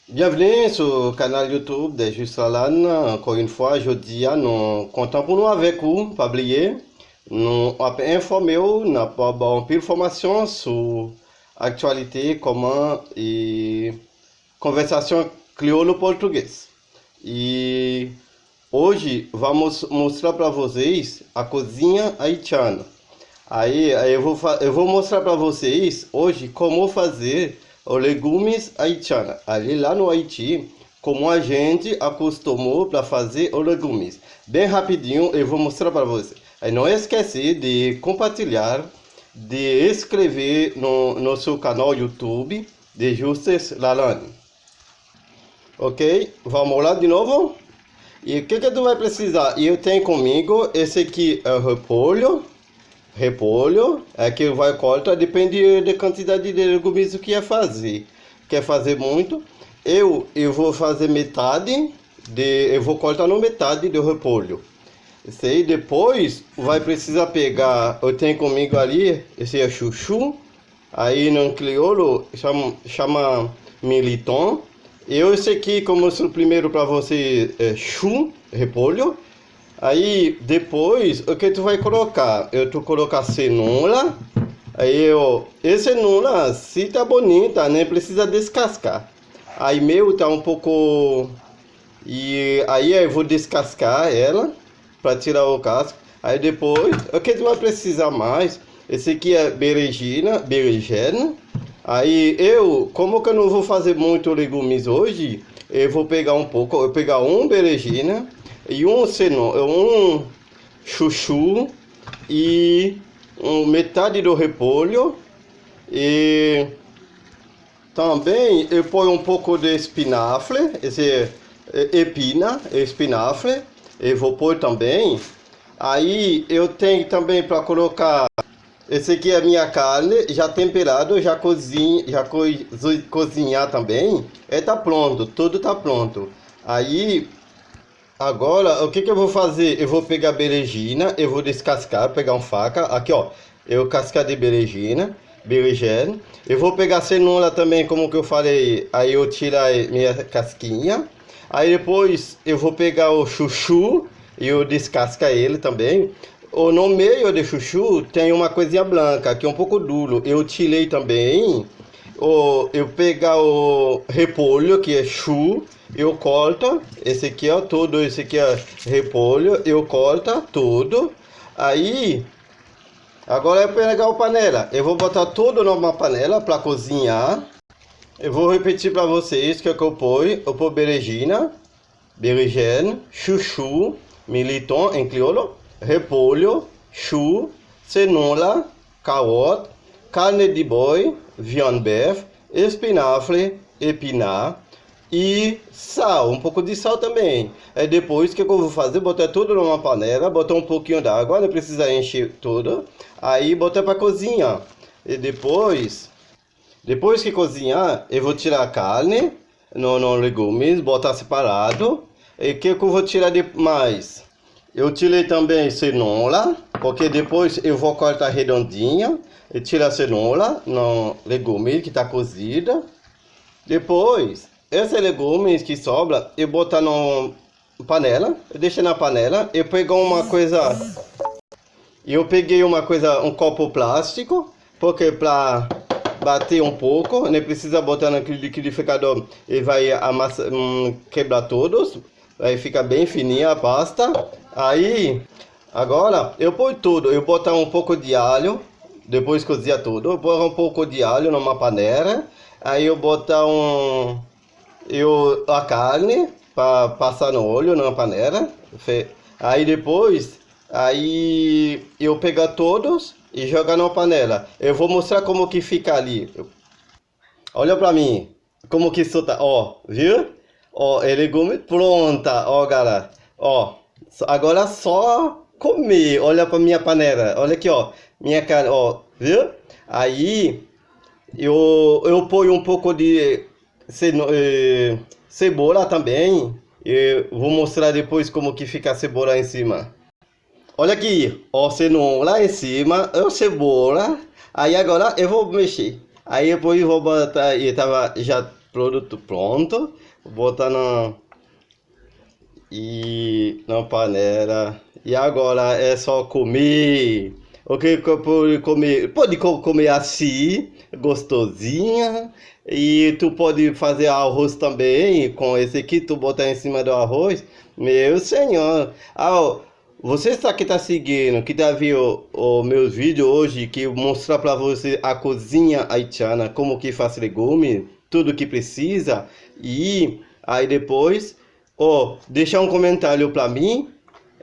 Bienvenue sur le canal YouTube de Juste Lalanne. Encore une fois, je dis à nous content pour nous avec vous, pas oublier. Nous avons informé vous, nous avons pile information sur l'actualité, comment et conversation crioulo-português. E hoje vamos mostrar para vocês a cozinha haitiana. Aí eu vou mostrar para vocês hoje como fazer os legumes haitianos. Ali lá no Haiti, como a gente acostumou para fazer os legumes. Bem rapidinho eu vou mostrar para vocês. Aí não esquece de compartilhar, de inscrever no seu canal YouTube de Justus Lalanne. Ok? Vamos lá de novo? E o que tu vai precisar? Eu tenho comigo esse aqui é o repolho, é que vai cortar, depende da quantidade de legumes que quer fazer. Quer fazer muito? Eu vou fazer metade, eu vou cortar no metade do repolho. Isso aí, depois vai precisar pegar, eu tenho comigo ali, esse é chuchu, aí no crioulo chama militon. Esse aqui, como eu mostrei primeiro para você, é repolho. Aí depois o que tu vai colocar? Tu colocar cenoura. Aí esse cenoura, se tá bonita, nem precisa descascar. Aí meu tá um pouco. E aí eu vou descascar ela para tirar o casco. Aí depois, o que tu vai precisar mais? Esse aqui é berinjela. Aí como que eu não vou fazer muito legumes hoje, eu vou pegar um pouco, eu vou pegar um berinjela e um chuchu e metade do repolho, e também eu ponho um pouco de espinafre, esse espinafre, eu vou pôr também. Aí eu tenho também para colocar, esse aqui é a minha carne, já temperado, já cozinhar também, tá pronto, tudo tá pronto. Aí agora, o que eu vou fazer? Eu vou pegar a berinjela, eu vou descascar, pegar uma faca, aqui ó, eu cascar de berinjela, eu vou pegar a cenoura também, como que eu falei, aí eu tiro a minha casquinha, aí depois eu vou pegar o chuchu e eu descascar ele também. No meio do chuchu tem uma coisinha branca, que é um pouco duro, eu tirei também. Eu pegar o repolho, que é eu corto, esse aqui é tudo, esse aqui é repolho, eu corto tudo. Aí, agora eu pegar a panela, eu vou botar tudo numa panela para cozinhar. Eu vou repetir para vocês que eu ponho berinjela, chuchu, militon em crioulo, repolho, cenoura, carota, carne de boi, viande bœuf, espinafre, epinard e sal, um pouco de sal também. Aí depois que eu vou fazer, botar tudo numa panela, botar um pouquinho d'água, não precisa encher tudo. Aí botar para cozinhar. E depois que cozinhar, eu vou tirar a carne no legumes, botar separado. E o que eu vou tirar mais? Eu tirei também cenoura, porque depois eu vou cortar redondinha e tirar a cenoura no legume que está cozida. Depois, esses legumes que sobra, eu botar na panela, eu deixo na panela. Eu peguei uma coisa, um copo plástico, porque para bater um pouco, nem precisa botar no liquidificador, e vai quebrar todos. Aí fica bem fininha a pasta. Aí, agora eu ponho tudo. Eu botar um pouco de alho, depois cozinhar tudo. Eu ponho um pouco de alho numa panela. Aí eu botar a carne para passar no óleo na panela. Aí depois, eu pegar todos e jogar na panela. Eu vou mostrar como que fica ali. Olha pra mim, como que isso tá, ó, viu? Ó, legume pronta, ó galera, ó, agora só comer. Olha pra minha panela, olha aqui ó, minha carne, ó, viu? Aí eu ponho um pouco de cebola também. Eu vou mostrar depois como que fica a cebola em cima. Olha aqui, ó, cenoura lá em cima, cebola. Aí agora eu vou mexer. Aí depois eu vou botar, e tava já produto pronto, botar na panela. E agora é só comer. O que pode comer? Pode comer assim, gostosinha. E tu pode fazer arroz também. Com esse aqui, tu botar em cima do arroz. Meu senhor. Você está que tá seguindo, que tá vendo os meus vídeos hoje, que eu mostrar para você a cozinha haitiana, como que faz legume, tudo que precisa. E aí depois, deixar um comentário para mim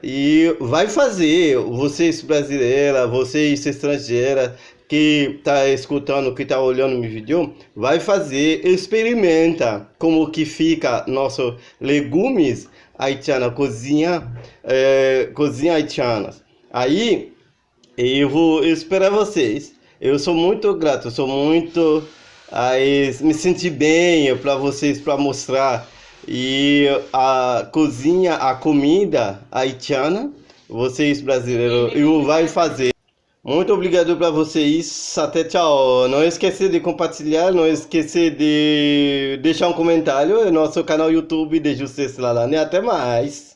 e vai fazer. Vocês brasileiras, vocês estrangeiras que tá escutando, que tá olhando meu vídeo, vai fazer, experimenta como que fica nossos legumes haitiana, cozinha haitiana. Aí eu vou esperar vocês. Eu sou muito grato, sou muito me senti bem para vocês, para mostrar e a cozinha, a comida haitiana, vocês brasileiros, eu vai fazer. Muito obrigado para vocês. Até tchau. Não esqueça de compartilhar, não esqueça de deixar um comentário no nosso canal YouTube de Justiça Lalane. Até mais.